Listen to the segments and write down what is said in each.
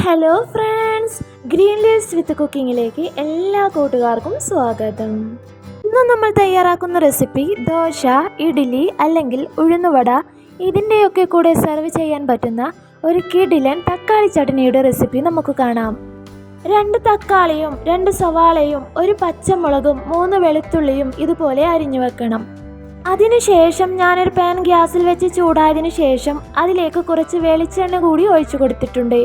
Hello friends, green leaves വിത്ത് കുക്കിങ്ങിലേക്ക് എല്ലാ കൂട്ടുകാർക്കും സ്വാഗതം. ഇന്ന് നമ്മൾ തയ്യാറാക്കുന്ന റെസിപ്പി ദോശ, ഇഡ്ഡലി അല്ലെങ്കിൽ ഉഴുന്നുവട ഇതിൻ്റെയൊക്കെ കൂടെ സെർവ് ചെയ്യാൻ പറ്റുന്ന ഒരു കിടിലൻ തക്കാളി ചട്നിയുടെ റെസിപ്പി നമുക്ക് കാണാം. 2 തക്കാളിയും 2 സവാളയും 1 പച്ചമുളകും 3 വെളുത്തുള്ളിയും ഇതുപോലെ അരിഞ്ഞു വെക്കണം. അതിനുശേഷം ഞാനൊരു പാൻ ഗ്യാസിൽ വെച്ച് ചൂടായതിനു ശേഷം അതിലേക്ക് കുറച്ച് വെളിച്ചെണ്ണ കൂടി ഒഴിച്ചു കൊടുത്തിട്ടുണ്ട്.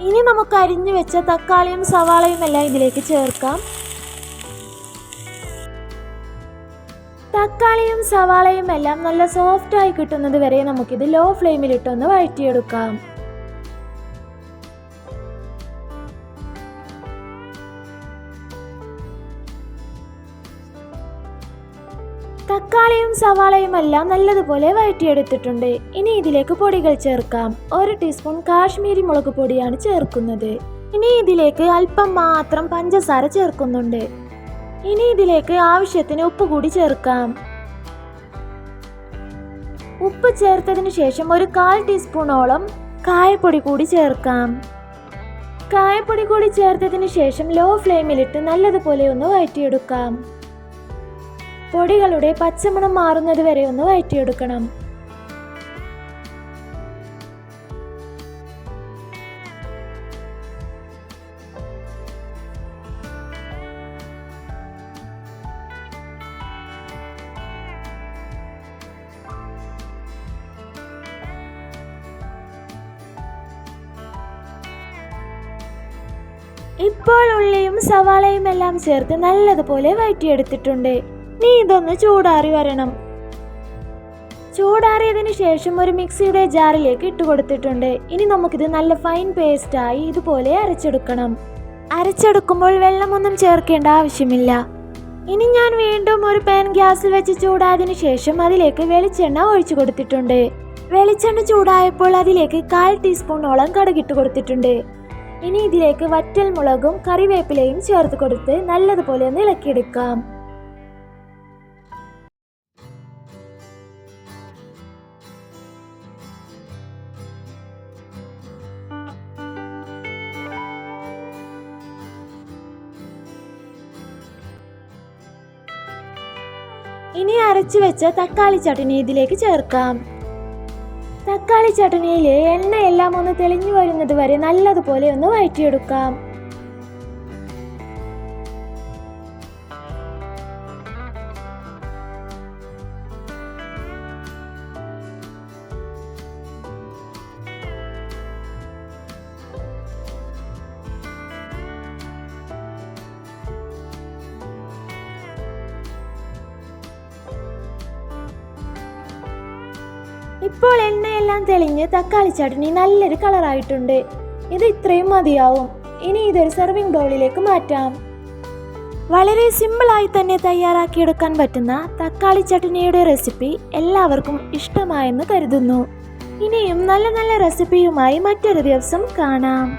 ഇനി നമുക്ക് അരിഞ്ഞു വെച്ച തക്കാളിയും സവാളയും എല്ലാം ഇതിലേക്ക് ചേർക്കാം. തക്കാളിയും സവാളയും എല്ലാം നല്ല സോഫ്റ്റായി കിട്ടുന്നത് വരെ നമുക്കിത് ലോ ഫ്ലെയിമിലിട്ടൊന്ന് വഴറ്റിയെടുക്കാം. തക്കാളിയും സവാളയും എല്ലാം നല്ലതുപോലെ വഴറ്റിയെടുത്തിട്ടുണ്ട്. ഇനി ഇതിലേക്ക് പൊടികൾ ചേർക്കാം. 1 ടീസ്പൂൺ കാശ്മീരി മുളക് പൊടിയാണ് ചേർക്കുന്നത്. ഇനി ഇതിലേക്ക് അല്പം മാത്രം പഞ്ചസാര ചേർക്കുന്നുണ്ട്. ഇനി ഇതിലേക്ക് ആവശ്യത്തിന് ഉപ്പ് കൂടി ചേർക്കാം. ഉപ്പ് ചേർത്തതിന് ശേഷം ഒരു 1/4 ടീസ്പൂണോളം കായപ്പൊടി കൂടി ചേർക്കാം. കായപ്പൊടി കൂടി ചേർത്തതിന് ശേഷം ലോ ഫ്ലെയിമിലിട്ട് നല്ലതുപോലെ ഒന്ന് വഴറ്റിയെടുക്കാം. പൊടികളുടെ പച്ചമണം മാറുന്നത് വരെ ഒന്ന് വഴറ്റിയെടുക്കണം. ഇപ്പോൾ ഉള്ളിയും സവാളയും എല്ലാം ചേർത്ത് നല്ലതുപോലെ വഴറ്റിയെടുത്തിട്ടുണ്ട്. ഇനി ഇതൊന്ന് ചൂടാറി വരണം. ചൂടാറിയതിന് ശേഷം ഒരു മിക്സിയുടെ ജാറിലേക്ക് ഇട്ട് കൊടുത്തിട്ടുണ്ട്. ഇനി നമുക്കിത് നല്ല ഫൈൻ പേസ്റ്റായി ഇതുപോലെ അരച്ചെടുക്കണം. അരച്ചെടുക്കുമ്പോൾ വെള്ളമൊന്നും ചേർക്കേണ്ട ആവശ്യമില്ല. ഇനി ഞാൻ വീണ്ടും ഒരു പാൻ ഗ്യാസിൽ വെച്ച് ചൂടായതിനു ശേഷം അതിലേക്ക് വെളിച്ചെണ്ണ ഒഴിച്ചു കൊടുത്തിട്ടുണ്ട്. വെളിച്ചെണ്ണ ചൂടായപ്പോൾ അതിലേക്ക് 1/4 ടീസ്പൂണോളം കടുകിട്ട് കൊടുത്തിട്ടുണ്ട്. ഇനി ഇതിലേക്ക് വറ്റൽ മുളകും കറിവേപ്പിലയും ചേർത്ത് കൊടുത്ത് നല്ലതുപോലെ ഒന്ന് ഇളക്കിയെടുക്കാം. ഇനി അരച്ചു വെച്ച തക്കാളി ചട്നി ഇതിലേക്ക് ചേർക്കാം. തക്കാളി ചട്നിയിലെ എണ്ണയെല്ലാം ഒന്ന് തെളിഞ്ഞു വരുന്നത് വരെ നല്ലതുപോലെ ഒന്ന് വഴറ്റിയെടുക്കാം. ഇപ്പോൾ എണ്ണയെല്ലാം തെളിഞ്ഞ് തക്കാളി ചട്നി നല്ലൊരു കളറായിട്ടുണ്ട്. ഇത് ഇത്രയും മതിയാവും. ഇനി ഇതൊരു സെർവിംഗ് ബൗളിലേക്ക് മാറ്റാം. വളരെ സിമ്പിളായി തന്നെ തയ്യാറാക്കിയെടുക്കാൻ പറ്റുന്ന തക്കാളി ചട്നിയുടെ റെസിപ്പി എല്ലാവർക്കും ഇഷ്ടമായെന്ന് കരുതുന്നു. ഇനിയും നല്ല നല്ല റെസിപ്പിയുമായി മറ്റൊരു ദിവസം കാണാം.